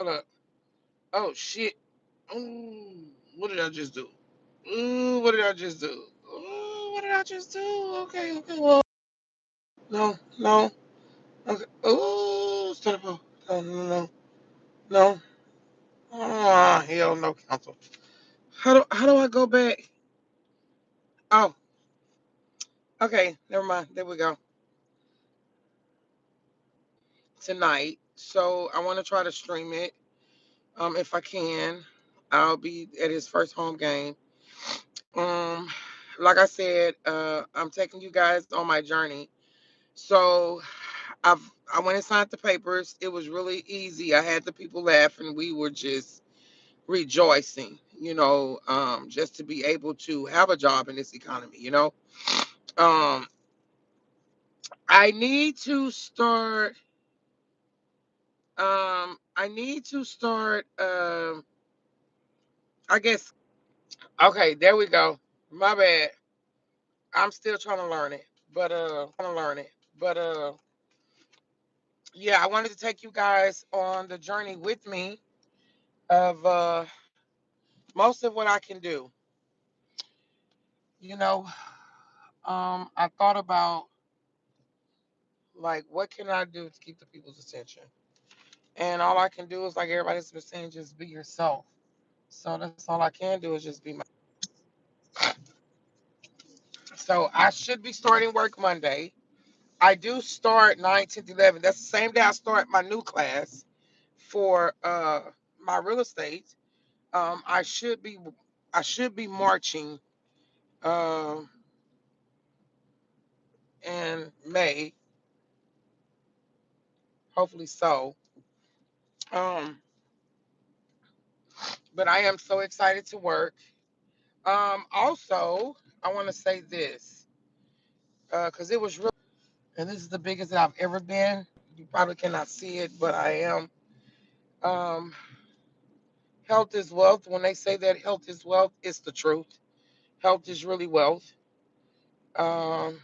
Hold up. Oh shit. Ooh, what did I just do? Ooh, what did I just do? Ooh, what did I just do? Okay, okay, well, no, no. Okay. Ooh, stop. No, no, no, no. Ah, hell no, counsel. How do I go back? Oh, okay, never mind. There we go. Tonight. So I want to try to stream it. If I can. I'll be at his first home game. Um, like I said, I'm taking you guys on my journey. So I've I went and signed the papers. It was really easy. I had the people laughing. We were just rejoicing, just to be able to have a job in this economy. Um, I need to start. I need to start. I guess. Okay, there we go. My bad. I'm still trying to learn it, but yeah, I wanted to take you guys on the journey with me of most of what I can do. You know, I thought about like what can I do to keep the people's attention, and all I can do is like everybody's been saying, just be yourself. So that's all I can do is just be my. So I should be starting work Monday. I do start 19th, 11th. That's the same day I start my new class for my real estate. Um, I should be I should be marching um in May, hopefully so. Um, but I am so excited to work. Also, I want to say this because it was real, and this is the biggest that I've ever been. You probably cannot see it, but I am. Um, Health is wealth. When they say that health is wealth, it's the truth. Health is really wealth. Um,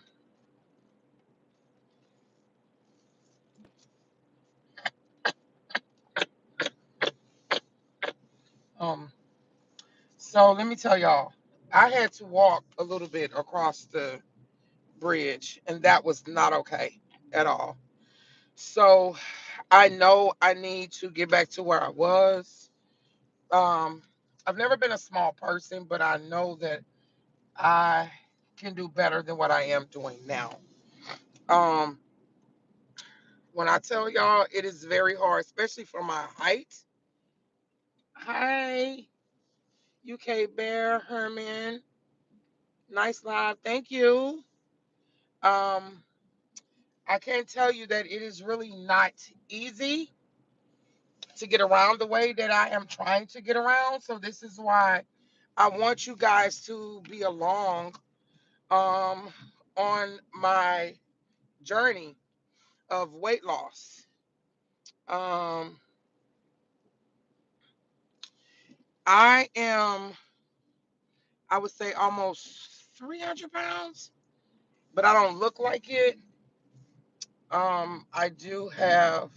um, so let me tell y'all, I had to walk a little bit across the bridge, and that was not okay at all. So I know I need to get back to where I was. Um, I've never been a small person, but I know that I can do better than what I am doing now. Um, when I tell y'all, it is very hard, especially for my height. Hi, UK Bear Herman. Nice live. Thank you. Um, I can't tell you that it is really not easy to get around the way that I am trying to get around. So this is why I want you guys to be along um on my journey of weight loss. Um I am, I would say, almost 300 pounds, but I don't look like it. I do have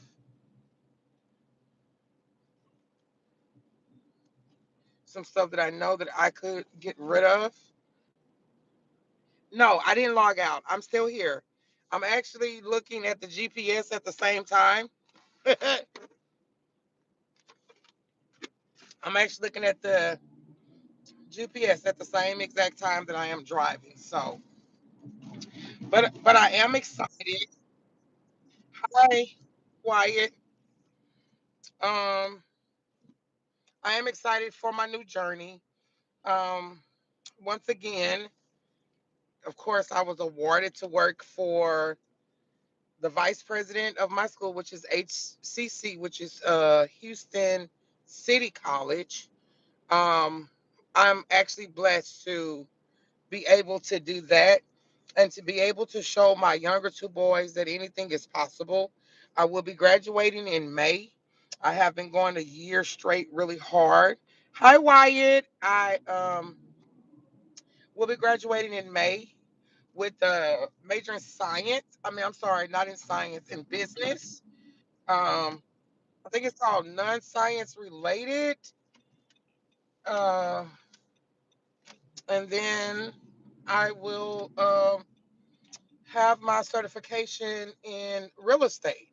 some stuff that I know that I could get rid of. No, I didn't log out. I'm still here. I'm actually looking at the GPS at the same time. I'm actually looking at the GPS at the same exact time that I am driving. So, but I am excited. Hi, Wyatt. Um, I am excited for my new journey. Um, Once again, of course, I was awarded to work for the vice president of my school, which is HCC, which is Houston City College. Um, I'm actually blessed to be able to do that and to be able to show my younger two boys that anything is possible. I will be graduating in May. I have been going a year straight really hard. Hi Wyatt. I will be graduating in May with a major in science. I mean, I'm sorry, not in science, in business. Um I think it's called non-science related. Uh, and then I will have my certification in real estate.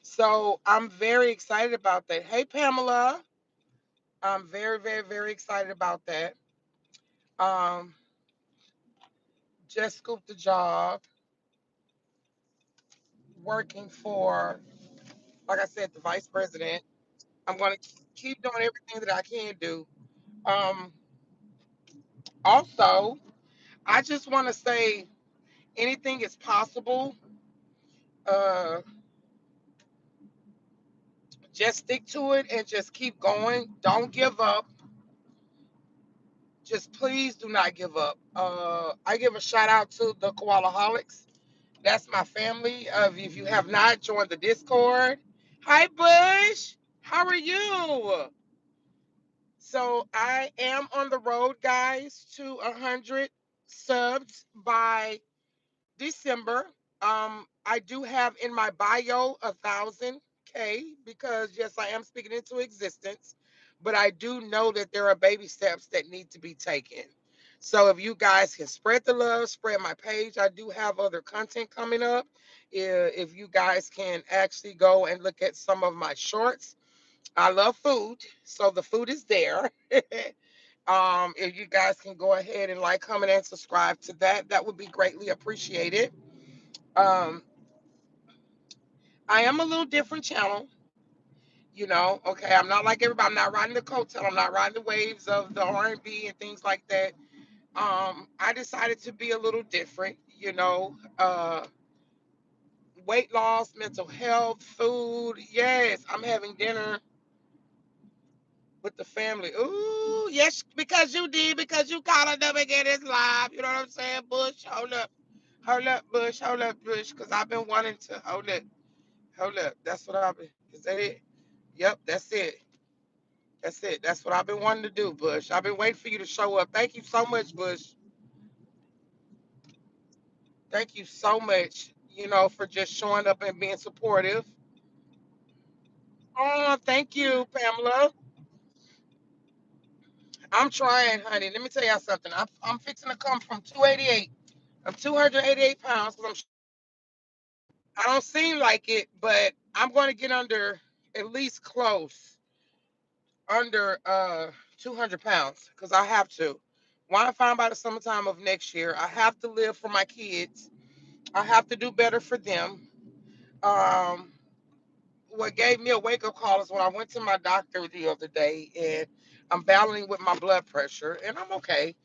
So I'm very excited about that. Hey, Pamela, I'm very, very, very excited about that. Um, just scooped the job working for, like I said, the vice president. I'm going to keep doing everything that I can do. Um, Also, I just want to say anything is possible. Uh, just stick to it and just keep going. Don't give up. Just please do not give up. I give a shout out to the Koalaholics. That's my family. If you have not joined the Discord, hi Bush, how are you? So I am on the road, guys, to 100 subs by December. I do have in my bio 1,000K because yes, I am speaking into existence, but I do know that there are baby steps that need to be taken. So if you guys can spread the love, spread my page. I do have other content coming up. If you guys can actually go and look at some of my shorts, I love food, so the food is there. If you guys can go ahead and like, comment, and subscribe to that, that would be greatly appreciated. Um, I am a little different channel, Okay, I'm not like everybody. I'm not riding the coattail. I'm not riding the waves of the R&B and things like that. I decided to be a little different. Weight loss, mental health, food. Yes, I'm having dinner with the family. Ooh, yes, because you did, because you called up and get this live. You know what I'm saying, Bush? Hold up, Bush, hold up, Bush, because I've been wanting to hold up. That's what I've been. Is that it? Yep, that's it. That's it. That's what I've been wanting to do, Bush. I've been waiting for you to show up. Thank you so much, Bush. Thank you so much, for just showing up and being supportive. Oh, thank you, Pamela. I'm trying, honey. Let me tell y'all something. I'm fixing to come from 288. I'm 288 pounds because I don't seem like it, but I'm going to get under, at least close under 200 pounds because I have to. Why I'm fine by the summertime of next year. I have to live for my kids. I have to do better for them. Um, what gave me a wake up call is when I went to my doctor the other day and I'm battling with my blood pressure and I'm okay.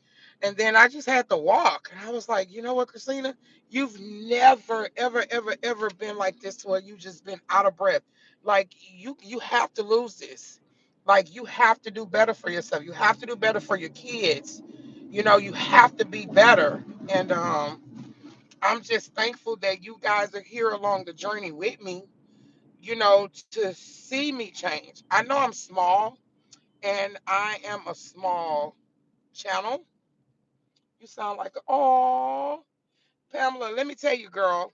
And then I just had to walk. And I was like, you know what, Christina? You've never, ever, ever, ever been like this to where you just been out of breath. Like you have to lose this. Like you have to do better for yourself. You have to do better for your kids. You have to be better. And I'm just thankful that you guys are here along the journey with me, to see me change. I know I'm small and I am a small channel. You sound like, oh, Pamela, let me tell you, girl,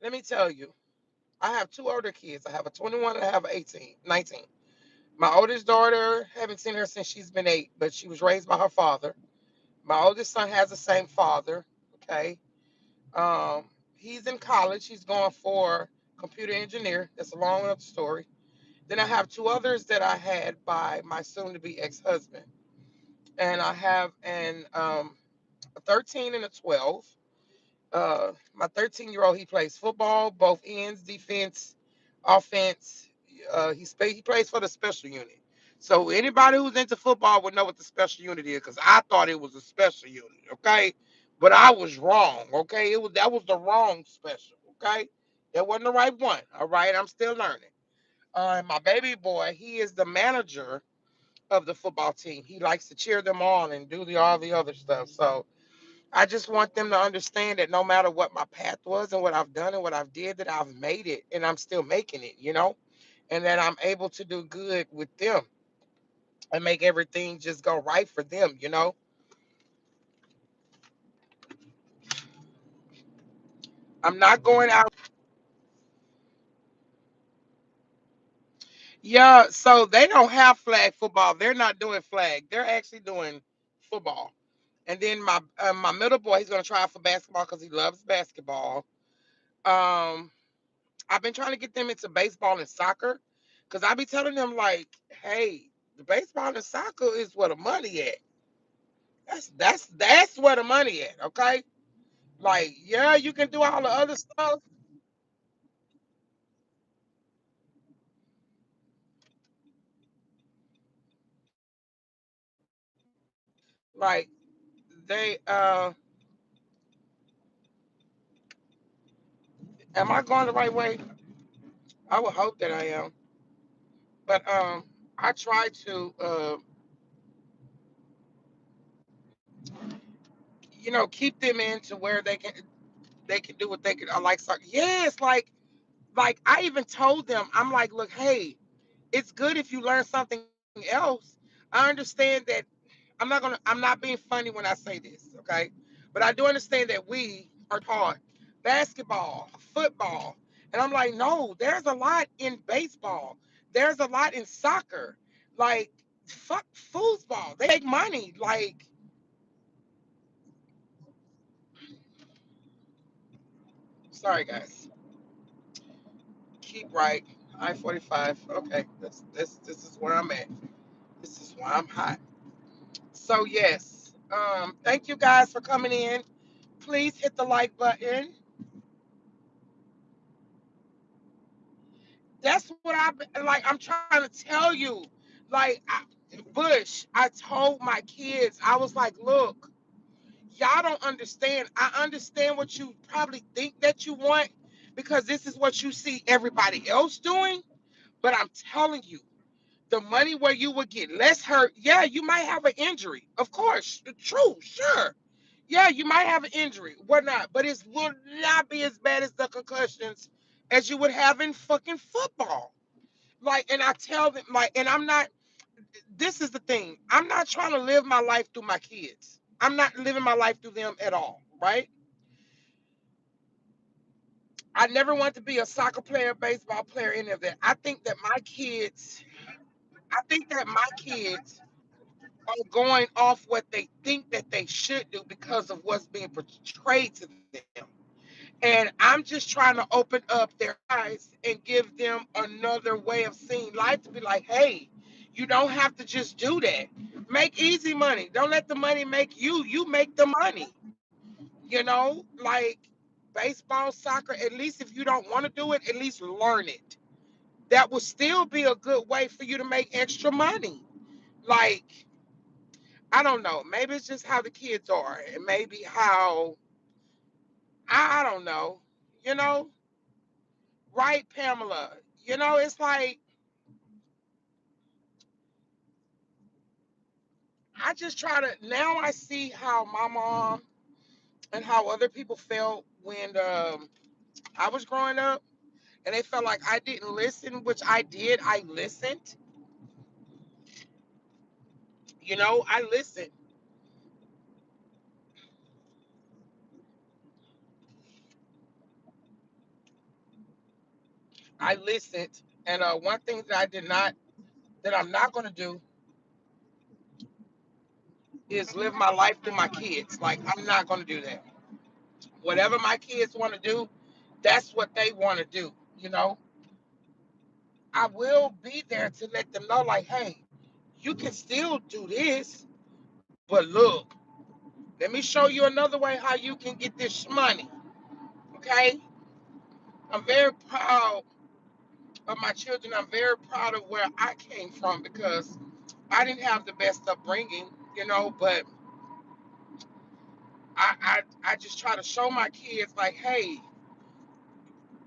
let me tell you. I have two older kids. I have a 21 and I have an 18, 19. My oldest daughter, haven't seen her since she's been 8, but she was raised by her father. My oldest son has the same father. Okay. Um, he's in college. He's going for computer engineer. That's a long enough story. Then I have two others that I had by my soon-to-be ex-husband, and I have a 13 and a 12. My 13-year-old, he plays football, both ends, defense, offense. He plays for the special unit. So anybody who's into football would know what the special unit is, because I thought it was a special unit, okay? But I was wrong, okay? That was the wrong special, okay? That wasn't the right one, all right? I'm still learning. And my baby boy, he is the manager of the football team. He likes to cheer them on and do all the other stuff. So I just want them to understand that no matter what my path was and what I've done and what I've did, that I've made it and I'm still making it, and that I'm able to do good with them and make everything just go right for them. I'm not going out. Yeah, so they don't have flag football. They're not doing flag. They're actually doing football. And then my middle boy, he's gonna try out for basketball because he loves basketball. Um, I've been trying to get them into baseball and soccer because I be telling them like, hey, the baseball and soccer is where the money at. That's where the money at. Okay, like yeah, you can do all the other stuff. Like they am I going the right way? I would hope that I am. But I try to keep them into where they can do what they can. I like soccer. Yes, like I even told them, I'm like, look, hey, it's good if you learn something else. I understand that I'm not being funny when I say this, okay? But I do understand that we are taught basketball, football. And I'm like, no, there's a lot in baseball. There's a lot in soccer. Like, fuck foosball. They make money. Like, sorry guys. Keep right. I-45. Okay. This is where I'm at. This is why I'm hot. So yes. Thank you guys for coming in. Please hit the like button. That's what like. I'm trying to tell you, like, Bush. I told my kids, I was like, look, y'all don't understand. I understand what you probably think that you want because this is what you see everybody else doing. But I'm telling you, the money where you would get less hurt. Yeah, you might have an injury, of course. True, sure. Yeah, you might have an injury, whatnot, but it will not be as bad as the concussions as you would have in fucking football. Like, and I tell them, like, and I'm not, this is the thing. I'm not trying to live my life through my kids. I'm not living my life through them at all, right? I never want to be a soccer player, baseball player, any of that. I think that my kids are going off what they think that they should do because of what's being portrayed to them. And I'm just trying to open up their eyes and give them another way of seeing life to be like, hey, you don't have to just do that. Make easy money. Don't let the money make you. You make the money. Like baseball, soccer, at least if you don't want to do it, at least learn it. That would still be a good way for you to make extra money. Like, I don't know. Maybe it's just how the kids are, and maybe how I don't know. You know, right, Pamela? It's like I just try to now I see how my mom and how other people felt when I was growing up, and they felt like I didn't listen, which I did. I listened. I listened. I listened. And one thing that I'm not going to do is live my life through my kids. Like, I'm not going to do that. Whatever my kids want to do, that's what they want to do. You know, I will be there to let them know, like, hey, you can still do this, but look, let me show you another way how you can get this money. Okay? I'm very proud of my children. I'm very proud of where I came from because I didn't have the best upbringing, but I just try to show my kids, like, hey,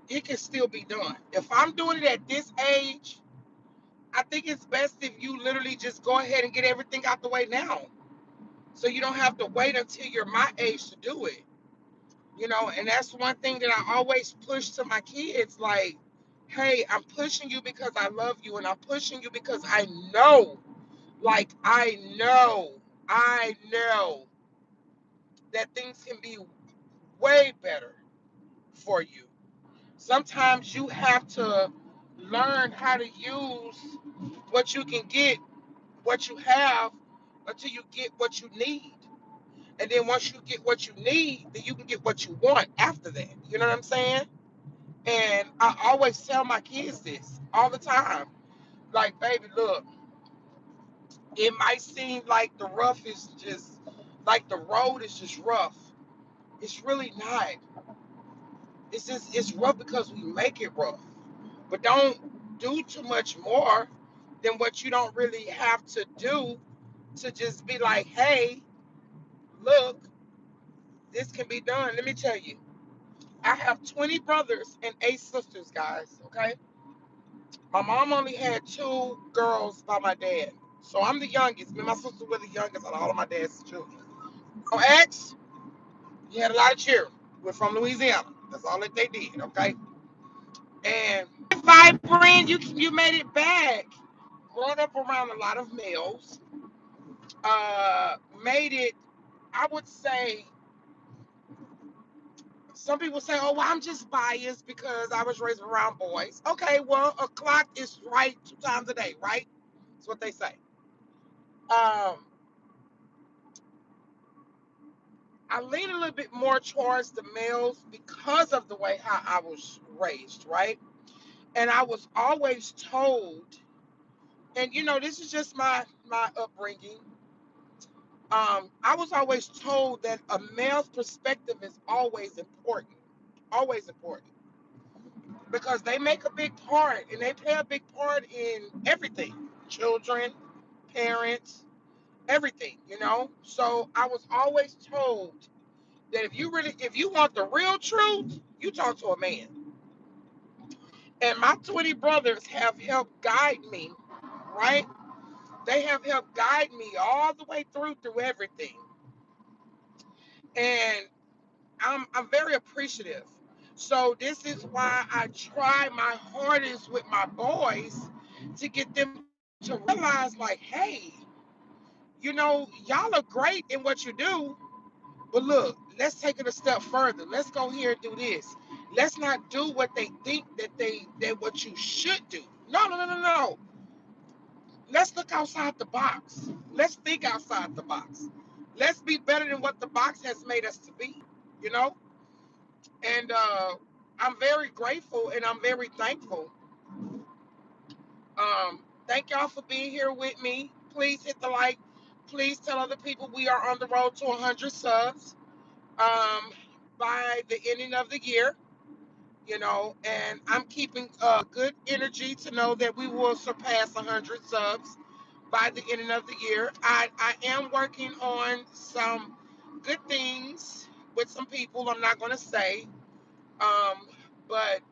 it can still be done. If I'm doing it at this age, I think it's best if you literally just go ahead and get everything out the way now. So you don't have to wait until you're my age to do it. And that's one thing that I always push to my kids, like, hey, I'm pushing you because I love you, and I'm pushing you because I know, like, I know that things can be way better for you. Sometimes you have to learn how to use what you can get, what you have, until you get what you need. And then once you get what you need, then you can get what you want after that. You know what I'm saying? And I always tell my kids this all the time. Like, baby, look, it might seem like the rough is just like the road is just rough. It's really not. It's rough because we make it rough. But don't do too much more than what you don't really have to do to just be like, hey, look, this can be done. Let me tell you, I have 20 brothers and 8 sisters, guys. Okay. My mom only had 2 girls by my dad. So I'm the youngest. Me and my sister were the youngest out of all of my dad's children. So X, he had a lot of children. We're from Louisiana. That's all that they did, okay? And vibrant, you made it back. Growing up around a lot of males, made it, I would say, some people say, oh, well, I'm just biased because I was raised around boys. Okay, well, a clock is right 2 times a day, right? That's what they say. Um, I lean a little bit more towards the males because of the way how I was raised, right? And I was always told, and this is just my upbringing. I was always told that a male's perspective is always important, because they make a big part and they play a big part in everything, children, parents, everything. So I was always told that if you want the real truth, you talk to a man. And my 20 brothers have helped guide me, right? They have helped guide me all the way through everything. And I'm very appreciative. So this is why I try my hardest with my boys to get them to realize, like, hey, y'all are great in what you do, but look, let's take it a step further. Let's go here and do this. Let's not do what they think that what you should do. No, no, no, no, no. Let's look outside the box. Let's think outside the box. Let's be better than what the box has made us to be. You know, and I'm very grateful and I'm very thankful. Thank y'all for being here with me. Please hit the like. Please tell other people we are on the road to 100 subs by the ending of the year. And I'm keeping good energy to know that we will surpass 100 subs by the ending of the year. I am working on some good things with some people. I'm not going to say, but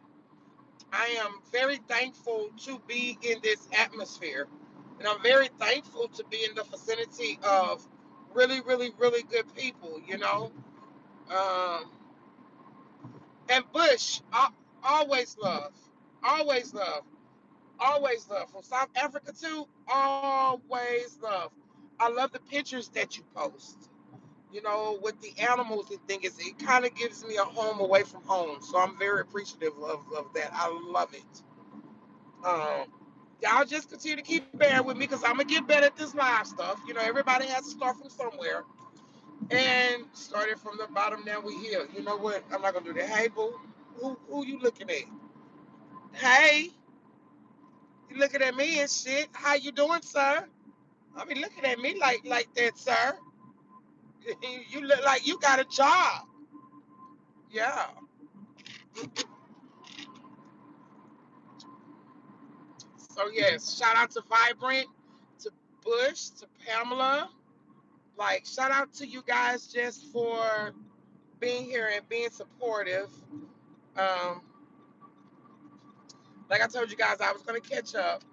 I am very thankful to be in this atmosphere. And I'm very thankful to be in the vicinity of really, really, really good people. Um, and Bush, always love, always love, always love. From South Africa too, always love. I love the pictures that you post, with the animals and things. It kind of gives me a home away from home. So I'm very appreciative of that. I love it. Um, y'all just continue to keep bearing with me because I'm going to get better at this live stuff. Everybody has to start from somewhere. And started from the bottom, now we here. You know what? I'm not going to do that. Hey, boo, who you looking at? Hey, you looking at me and shit. How you doing, sir? I mean, looking at me like that, sir. You look like you got a job. Yeah. So yes, shout out to Vibrant, to Bush, to Pamela. Like, shout out to you guys just for being here and being supportive. Um, like I told you guys, I was gonna catch up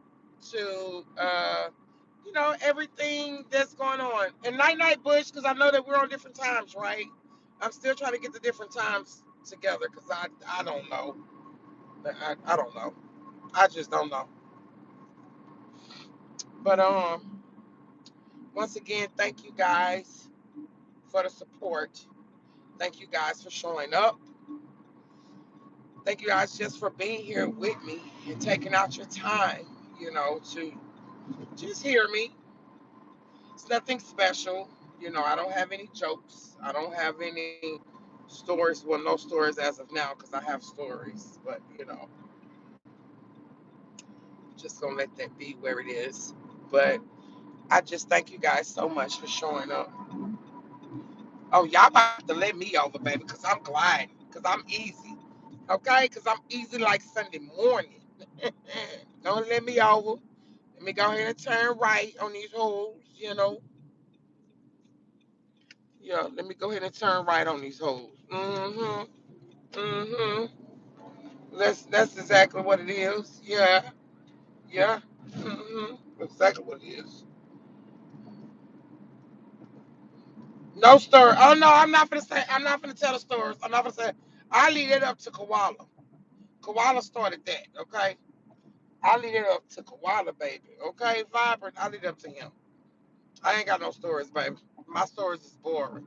to everything that's going on. And night night, Bush, because I know that we're on different times, right? I'm still trying to get the different times together because I don't know. I don't know. I just don't know. But once again, thank you guys for the support. Thank you guys for showing up. Thank you guys just for being here with me and taking out your time, to just hear me. It's nothing special. I don't have any jokes. I don't have any stories. Well, no stories as of now because I have stories. But, just going to let that be where it is. But I just thank you guys so much for showing up. Oh, y'all about to let me over, baby, because I'm gliding, because I'm easy. Okay? Because I'm easy like Sunday morning. Don't let me over. Let me go ahead and turn right on these holes. Yeah, let me go ahead and turn right on these holes. Mm-hmm. Mm-hmm. That's exactly what it is. Yeah. Yeah. Mm-hmm. Exactly what it is. No story. Oh no, I'm not gonna tell the stories. I'm not gonna say I leave it up to Koala. Koala started that, okay? I leave it up to Koala, baby. Okay, Vibrant, I leave it up to him. I ain't got no stories, baby. My stories is boring.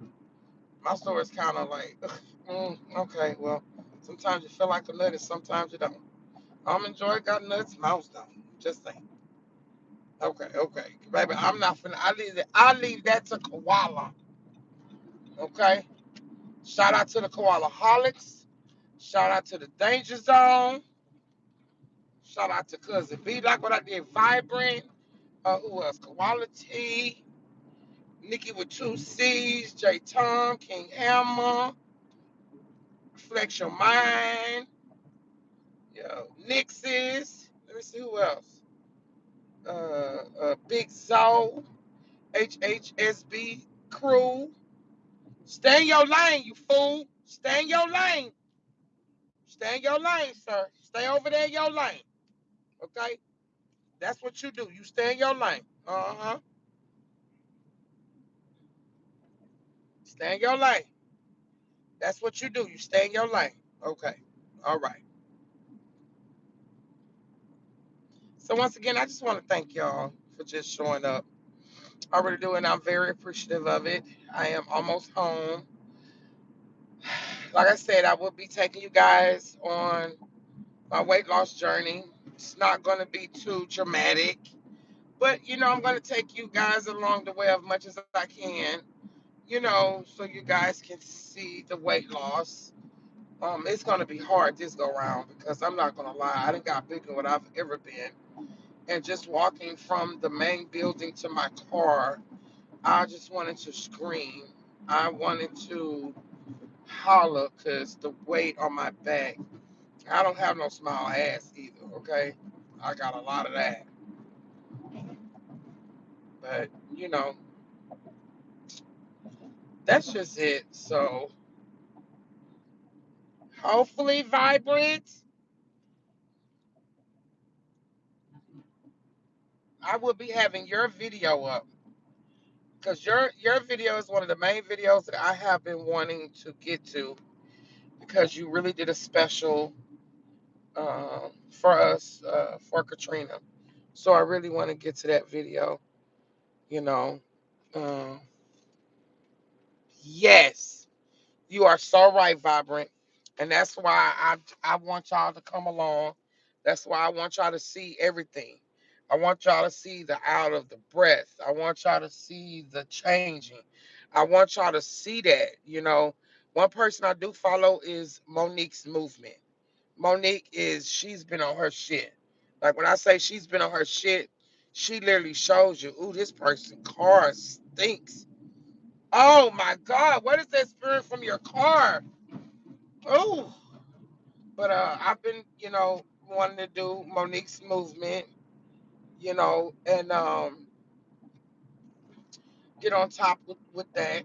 My stories kind of like, okay, well, sometimes you feel like a nut and sometimes you don't. I'm enjoy got nuts, mouse don't. Just saying. Okay, okay, baby. I'm not finna. I leave that to Koala. Okay. Shout out to the Koala Holics. Shout out to the Danger Zone. Shout out to Cousin B. Like what I did, Vibrant. Who else? Koala T. Nikki with two C's. J Tom. King Hammer. Flex Your Mind. Yo, Nixes. Let me see who else. Big Zoe. HHSB crew. Stay in your lane, you fool. Stay in your lane. Stay in your lane, sir. Stay over there in your lane. Okay? That's what you do. You stay in your lane. Uh-huh. Stay in your lane. That's what you do. You stay in your lane. Okay. All right. So once again, I just want to thank y'all for just showing up. I really do, and I'm very appreciative of it. I am almost home. Like I said, I will be taking you guys on my weight loss journey. It's not going to be too dramatic, but I'm going to take you guys along the way as much as I can, so you guys can see the weight loss. It's going to be hard this go round because I'm not going to lie, I done got bigger than what I've ever been. And just walking from the main building to my car, I just wanted to scream. I wanted to holler because the weight on my back. I don't have no small ass either, okay? I got a lot of that. But, that's just it. So, hopefully, Vibrant, I will be having your video up because your video is one of the main videos that I have been wanting to get to because you really did a special for us for Katrina. So I really want to get to that video. You know, um, yes, you are so right, Vibrant, and that's why I want y'all to come along. That's why I want y'all to see everything. I want y'all to see the out of the breath. I want y'all to see the changing. I want y'all to see that. One person I do follow is Monique's movement. She's been on her shit. Like when I say she's been on her shit, she literally shows you, ooh, this person car stinks. Oh my God, what is that spirit from your car? Oh, but I've been, wanting to do Monique's movement, and get on top with that,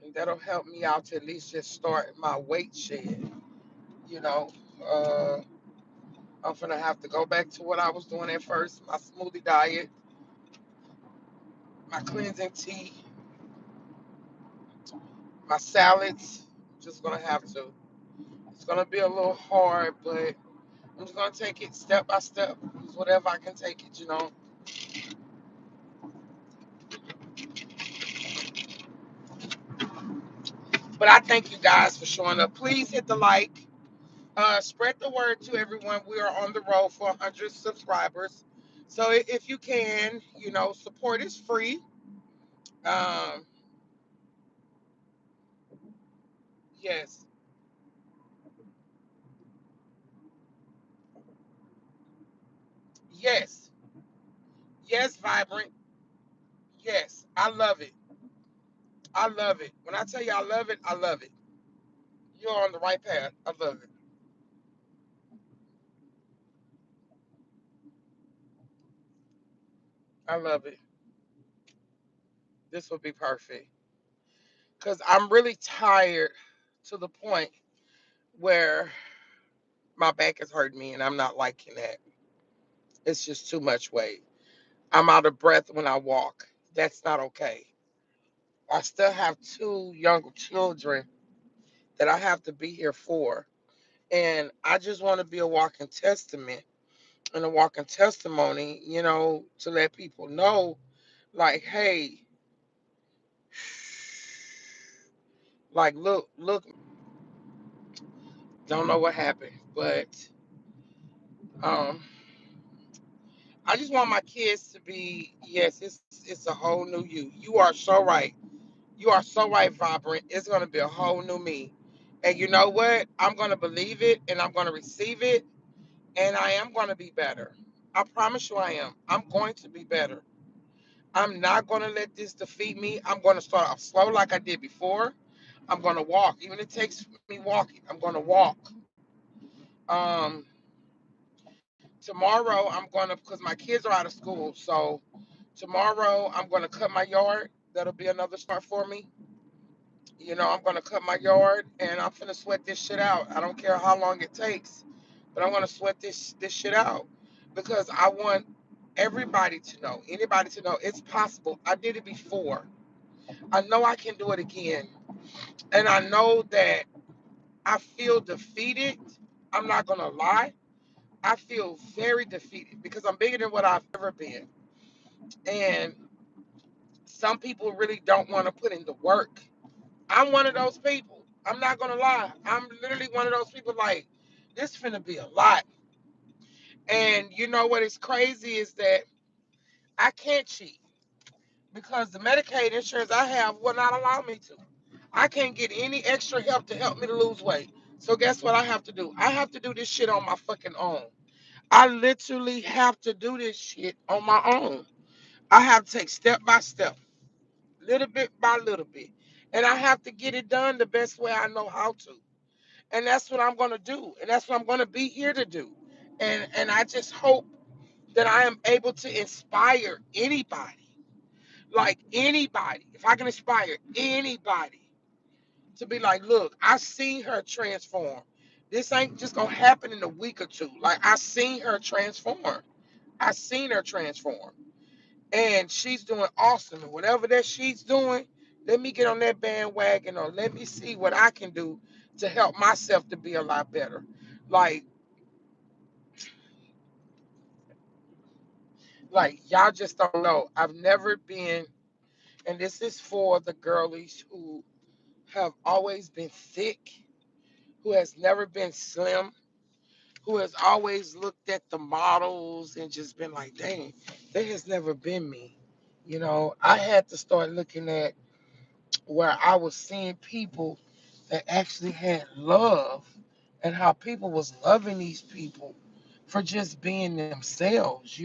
and that'll help me out to at least just start my weight shed. You know, uh, I'm gonna have to go back to what I was doing at first, my smoothie diet, my cleansing tea, my salads. Just gonna have to. It's gonna be a little hard, but I'm just gonna take it step by step, whatever I can take it. But I thank you guys for showing up. Please hit the like. Spread the word to everyone. We are on the road for 100 subscribers. So if you can, support is free. Um, yes, yes, yes, Vibrant. Yes, I love it. I love it. When I tell you I love it, I love it. You're on the right path. I love it. I love it. This will be perfect. Because I'm really tired to the point where my back is hurting me and I'm not liking that. It's just too much weight. I'm out of breath when I walk. That's not okay. I still have two young children that I have to be here for. And I just want to be a walking testament and a walking testimony, to let people know, like, hey, like, look, don't know what happened, but um, I just want my kids to be, yes, it's a whole new you. You are so right. You are so right, Vibrant. It's gonna be a whole new me. And you know what? I'm gonna believe it and I'm gonna receive it and I am gonna be better. I promise you I am. I'm going to be better. I'm not gonna let this defeat me. I'm gonna start off slow like I did before. I'm gonna walk. Even if it takes me walking, I'm gonna walk. Um Tomorrow I'm gonna, because my kids are out of school, so tomorrow I'm gonna cut my yard. That'll be another start for me. I'm gonna cut my yard and I'm gonna sweat this shit out. I don't care how long it takes, but I'm gonna sweat this shit out because I want everybody to know, anybody to know it's possible. I did it before. I know I can do it again. And I know that I feel defeated. I'm not gonna lie. I feel very defeated because I'm bigger than what I've ever been. And some people really don't want to put in the work. I'm one of those people. I'm not gonna lie. I'm literally one of those people like this finna be a lot. And you know what is crazy is that I can't cheat because the Medicaid insurance I have will not allow me to. I can't get any extra help to help me to lose weight. So guess what I have to do? I have to do this shit on my fucking own. I literally have to do this shit on my own. I have to take step by step, little bit by little bit. And I have to get it done the best way I know how to. And that's what I'm gonna do. And that's what I'm gonna be here to do. And I just hope that I am able to inspire anybody. Like anybody. If I can inspire anybody to be like, look, I seen her transform. This ain't just gonna happen in a week or two. Like I seen her transform. I seen her transform. And she's doing awesome. And whatever that she's doing, let me get on that bandwagon or let me see what I can do to help myself to be a lot better. Like, y'all just don't know. I've never been, and this is for the girlies who have always been thick, who has never been slim, who has always looked at the models and just been like, dang, that has never been me. I had to start looking at where I was seeing people that actually had love and how people was loving these people for just being themselves.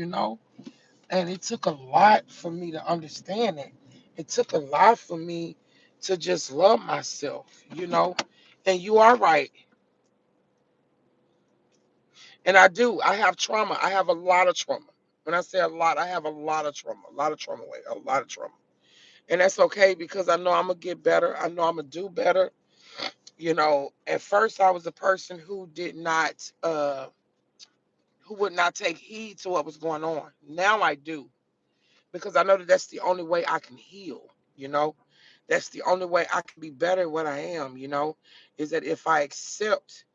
And it took a lot for me to understand it. It took a lot for me to just love myself. And you are right. And I do. I have trauma. I have a lot of trauma. When I say a lot, I have a lot of trauma. A lot of trauma. Wait, a lot of trauma. And that's okay because I know I'm gonna get better. I know I'm gonna do better. At first I was a person who did not who would not take heed to what was going on. Now I do because I know that that's the only way I can heal, you know? That's the only way I can be better at what I am, is that if I accept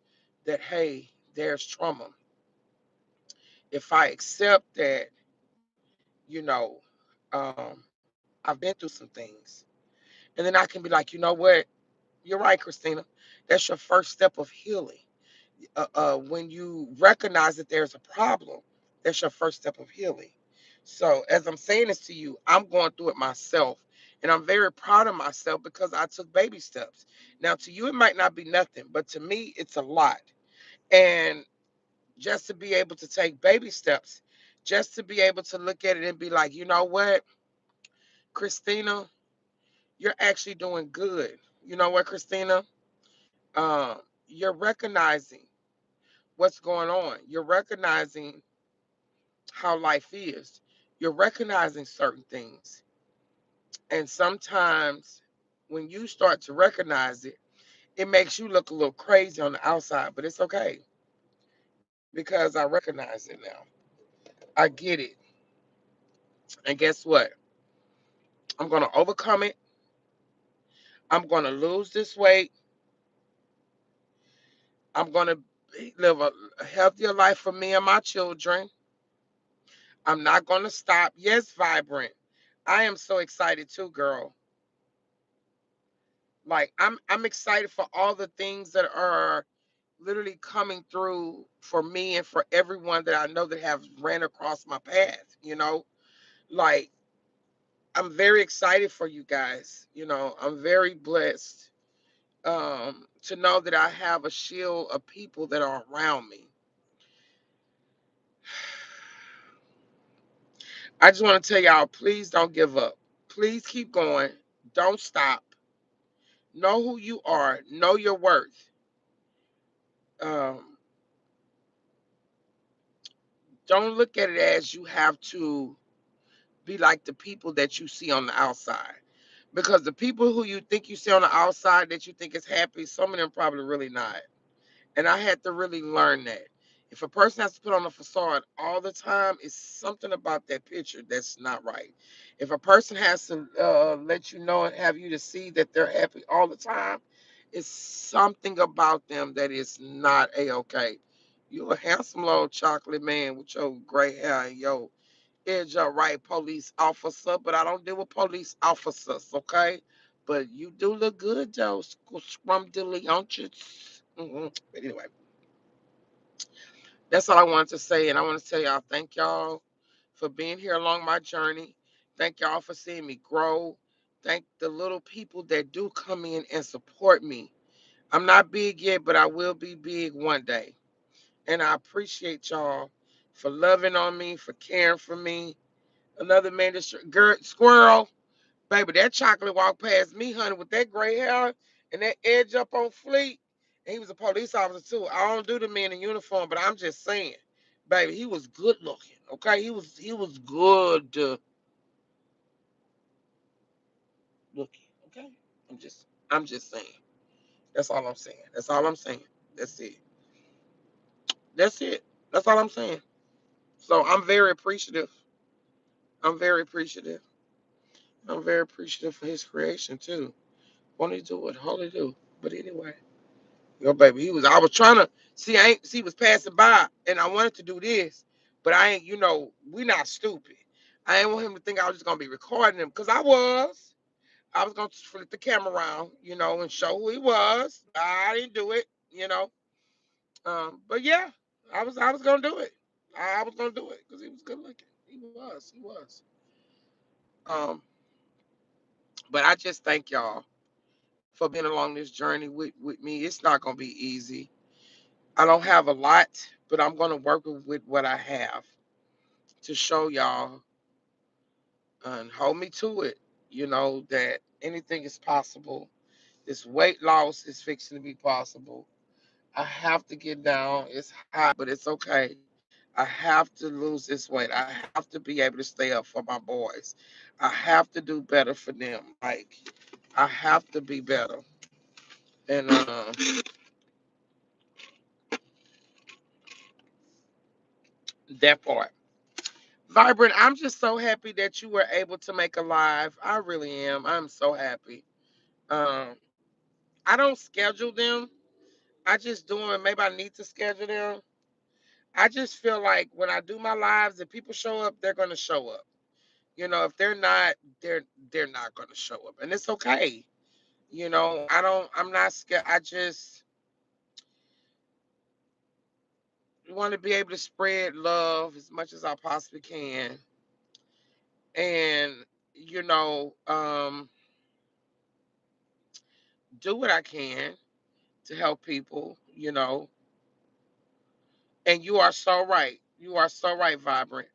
that hey, there's trauma. If I accept that, you know, um I've been through some things. And then I can be like, you know what? You're right, Christina. That's your first step of healing. When you recognize that there's a problem, that's your first step of healing. So, as I'm saying this to you, I'm going through it myself, and I'm very proud of myself because I took baby steps. Now, to you, it might not be nothing, but to me, it's a lot. And just to be able to take baby steps, just to be able to look at it and be like, you know what, Christina, you're actually doing good. You know what, Christina? Uh, you're recognizing what's going on. You're recognizing how life is. You're recognizing certain things. And sometimes when you start to recognize it, it makes you look a little crazy on the outside, but it's okay because I recognize it now. I get it. And guess what? I'm going to overcome it. I'm going to lose this weight. I'm going to live a healthier life for me and my children. I'm not going to stop. Yes, Vibrant. I am so excited too, girl. Like I'm excited for all the things that are literally coming through for me and for everyone that I know that have ran across my path, Like I'm very excited for you guys. I'm very blessed to know that I have a shield of people that are around me. I just want to tell y'all, please don't give up. Please keep going. Don't stop. Know who you are. Know your worth. Um, don't look at it as you have to be like the people that you see on the outside. Because the people who you think you see on the outside that you think is happy, some of them probably really not. And I had to really learn that. If a person has to put on a facade all the time, it's something about that picture that's not right. If a person has to let you know and have you to see that they're happy all the time, it's something about them that is not a-okay. You a handsome little chocolate man with your gray hair and your is your right police officer, but I don't deal with police officers, okay? But you do look good, though, scrumdiddlyumptious. Anyway, that's all I wanted to say, and I want to tell y'all thank y'all for being here along my journey. Thank y'all for seeing me grow. Thank the little people that do come in and support me. I'm not big yet, but I will be big one day. And I appreciate y'all for loving on me, for caring for me. Another man, this girl, squirrel, baby, that chocolate walked past me, honey, with that gray hair and that edge up on fleet. And he was a police officer too. I don't do the men in uniform, but I'm just saying, baby, he was good looking. Okay, he was good looking. Okay, I'm just saying. That's all I'm saying. That's all I'm saying. That's it. That's it. That's all I'm saying. So I'm very appreciative. I'm very appreciative. I'm very appreciative for his creation too. Won't he do it? Holy do. But anyway, baby, I was trying to see, I ain't see, he was passing by and I wanted to do this, but I ain't, we not stupid. I ain't want him to think I was just gonna be recording him because I was gonna flip the camera around, and show who he was. I didn't do it, but yeah, I was gonna do it. I was gonna do it because he was good looking. He was. Um, but I just thank y'all for being along this journey with me. It's not gonna be easy. I don't have a lot, but I'm gonna work with what I have to show y'all and hold me to it. That anything is possible. This weight loss is fixing to be possible. I have to get down. It's hot, but it's okay. I have to lose this weight. I have to be able to stay up for my boys. I have to do better for them. Like I have to be better. And that part. Vibrant, I'm just so happy that you were able to make a live. I really am. I'm so happy. Um, I don't schedule them. I just do them. Maybe I need to schedule them. I just feel like when I do my lives, if people show up, they're gonna show up. If they're not, they're they're not gonna show up, and it's okay. I don't. I'm not scared. want to be able to spread love as much as I possibly can, and you know, do what I can to help people. And you are so right. You are so right, Vibrant.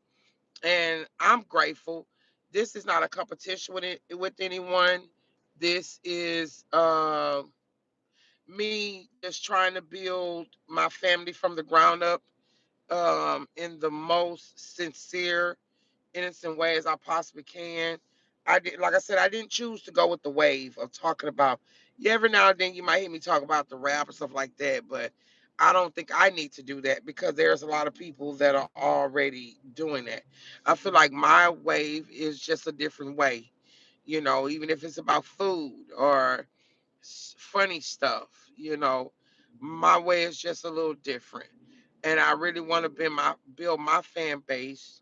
And I'm grateful. This is not a competition with anyone. This is me just trying to build my family from the ground up, in the most sincere, innocent way as I possibly can. I did, like I said, I didn't choose to go with the wave of talking about. Yeah, every now and then you might hear me talk about the rap or stuff like that, but I don't think I need to do that because there's a lot of people that are already doing that. I feel like my wave is just a different way, even if it's about food or funny stuff, you know, my way is just a little different. And I really want to build my fan base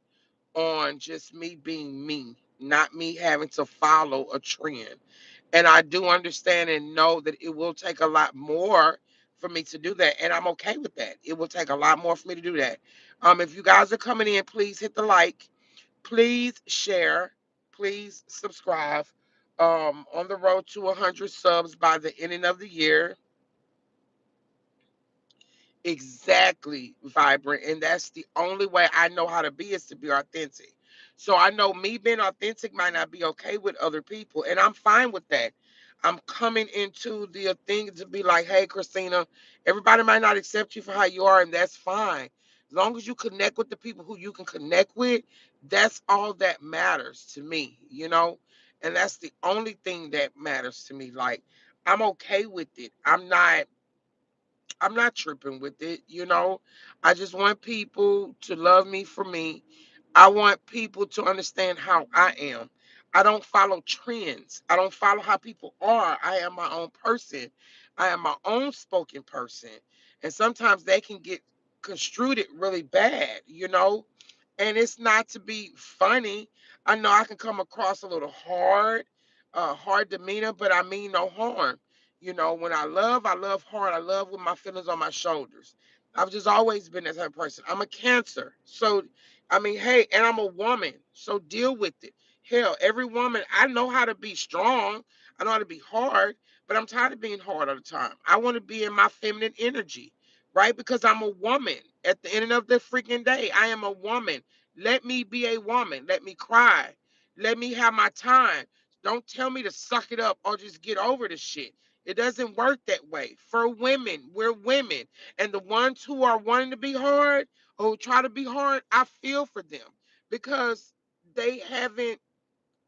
on just me being me, not me having to follow a trend. And I do understand and know that it will take a lot more for me to do that. And I'm okay with that. It will take a lot more for me to do that. If you guys are coming in, please hit the like. Please share. Please subscribe. On the road to 100 subs by the ending of the year. Exactly, Vibrant. And that's the only way I know how to be is to be authentic. So I know me being authentic might not be okay with other people, and I'm fine with that. I'm coming into the thing to be like, hey, Christina, everybody might not accept you for how you are, and that's fine. As long as you connect with the people who you can connect with, that's all that matters to me. And that's the only thing that matters to me. Like, I'm okay with it. I'm not tripping with it. I just want people to love me for me. I want people to understand how I am. I don't follow trends. I don't follow how people are. I am my own person. I am my own spoken person. And sometimes they can get construed it really bad. And it's not to be funny. I know I can come across a little hard demeanor, but I mean no harm. When I love hard. I love with my feelings on my shoulders. I've just always been that type of person. I'm a Cancer. So, I mean, hey, and I'm a woman. So deal with it. Hell, every woman, I know how to be strong. I know how to be hard, but I'm tired of being hard all the time. I want to be in my feminine energy, right? Because I'm a woman. At the end of the freaking day, I am a woman. Let me be a woman. Let me cry. Let me have my time. Don't tell me to suck it up or just get over the shit. It doesn't work that way. For women, we're women. And the ones who are wanting to be hard or who try to be hard, I feel for them because they haven't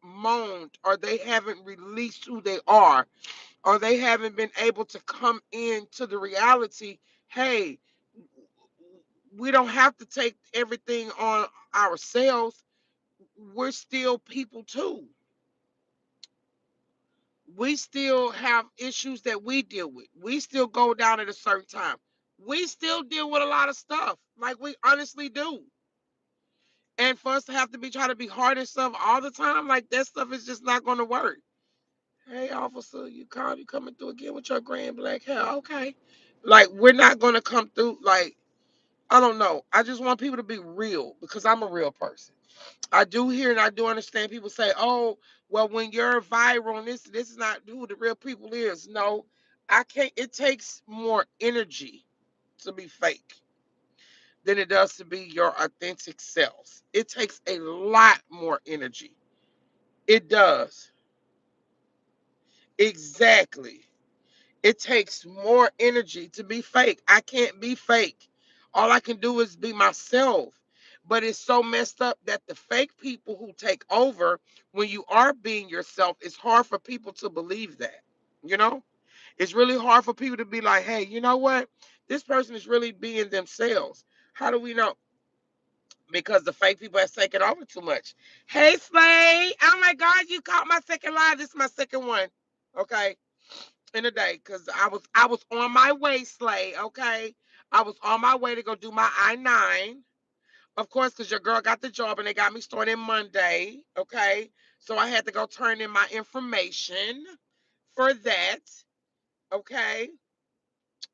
moaned or they haven't released who they are or they haven't been able to come into the reality. Hey, we don't have to take everything on ourselves. We're still people too. We still have issues that we deal with. We still go down at a certain time. We still deal with a lot of stuff. Like we honestly do. And for us to have to be trying to be hard and stuff all the time, like that stuff is just not gonna work. Hey officer, you coming through again with your grand black hair. Okay. Like we're not gonna come through like I don't know. I just want people to be real because I'm a real person. I do hear and I do understand people say, "Oh, well, when you're viral, and this is not who the real people is." No, I can't. It takes more energy to be fake than it does to be your authentic self. It takes a lot more energy. It does. Exactly. It takes more energy to be fake. I can't be fake. All I can do is be myself. But it's so messed up that the fake people who take over when you are being yourself, it's hard for people to believe that. You know? It's really hard for people to be like, hey, you know what? This person is really being themselves. How do we know? Because the fake people have taken over too much. Hey, Slay. Oh my God, you caught my second live. This is my second one. Okay, in a day because I was on my way, Slay. Okay, I was on my way to go do my I-9, of course, because your girl got the job and they got me starting Monday. Okay, so I had to go turn in my information for that. Okay,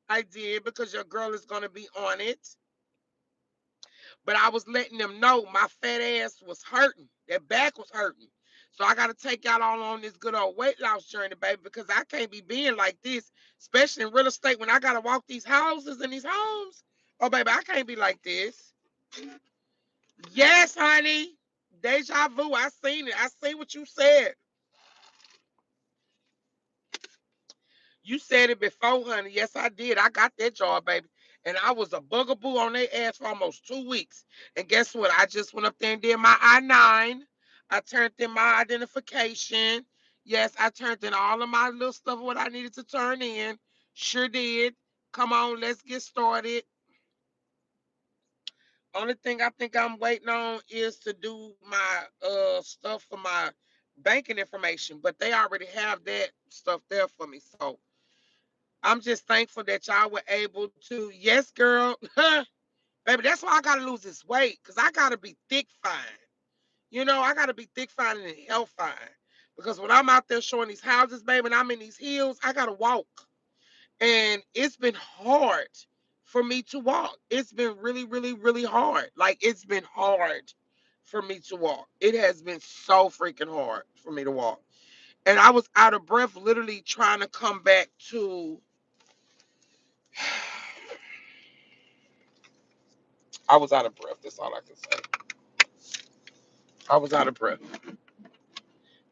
I did because your girl is gonna be on it. but I was letting them know my fat ass was hurting. That back was hurting. So I got to take y'all all on this good old weight loss journey, baby, because I can't be being like this, especially in real estate when I got to walk these houses and these homes. Oh, baby, I can't be like this. Yes, honey. Deja vu. I seen it. I see what you said. You said it before, honey. Yes, I did. I got that job, baby. And I was a bugaboo on their ass for almost 2 weeks. And guess what? I just went up there and did my I-9. I turned in my identification. Yes, I turned in all of my little stuff, what I needed to turn in. Sure did. Come on, let's get started. Only thing I think I'm waiting on is to do my stuff for my banking information, but they already have that stuff there for me. So I'm just thankful that y'all were able to. Yes, girl. Baby, that's why I gotta lose this weight. Cause I gotta be thick fine. I gotta be thick fine and health fine. Because when I'm out there showing these houses, baby, and I'm in these hills, I gotta walk. And it's been hard for me to walk. It's been really, really, really hard. Like it's been hard for me to walk. It has been so freaking hard for me to walk. And I was out of breath literally trying to come back to I was out of breath. That's all I can say. I was out of breath.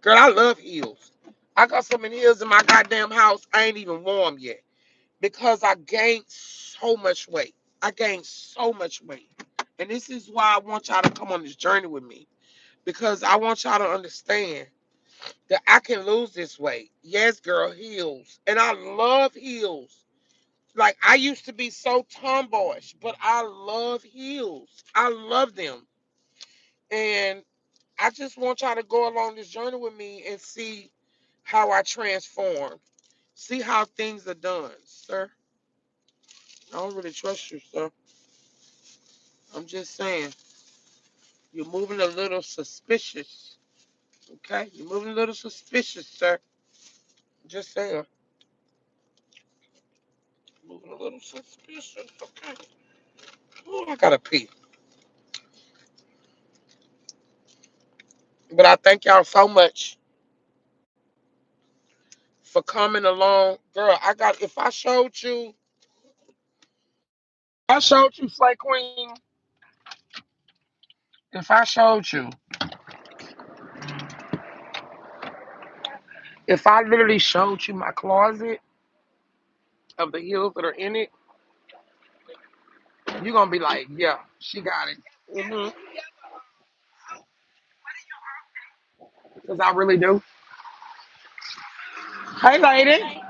Girl, I love heels. I got so many heels in my goddamn house. I ain't even warm yet because I gained so much weight. I gained so much weight. And this is why I want y'all to come on this journey with me because I want y'all to understand that I can lose this weight. Yes, girl, heels. And I love heels. Like I used to be so tomboyish, but I love heels. I love them. And I just want y'all to go along this journey with me and see how I transform. See how things are done, sir. I don't really trust you, sir. I'm just saying. You're moving a little suspicious. Okay? You're moving a little suspicious, sir. Just saying. Moving a little suspicious. Okay. Oh, I gotta pee. But I thank y'all so much for coming along. Girl, if I showed you, Slay Queen, if I showed you, if I literally showed you my closet of the heels that are in it, you're gonna be like, yeah, she got it. Because I really do. Hey, lady.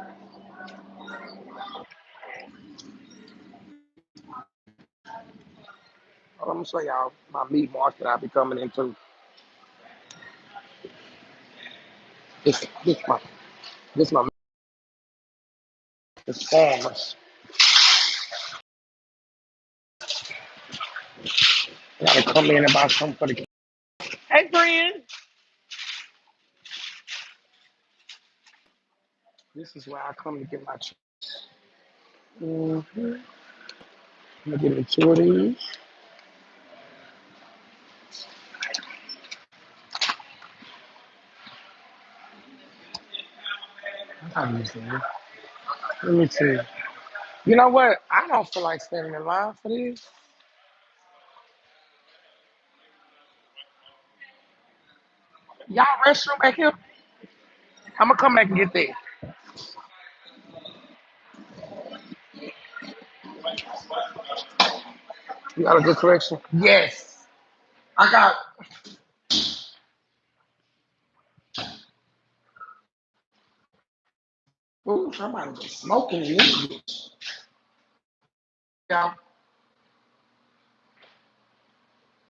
I'm gonna show y'all my meat market I be coming into. This, this my, this my, this farmers. I gotta come in and buy something for the kids. Hey, friend. This is where I come to get my. Mm-hmm. I'm gonna get me two of these. I'm using it. Let me see. You know what? I don't feel like standing in line for this. Y'all restroom back here? I'm gonna come back and get that. You got a good collection? Yes. I got. Ooh, somebody was smoking in this bitch. Y'all.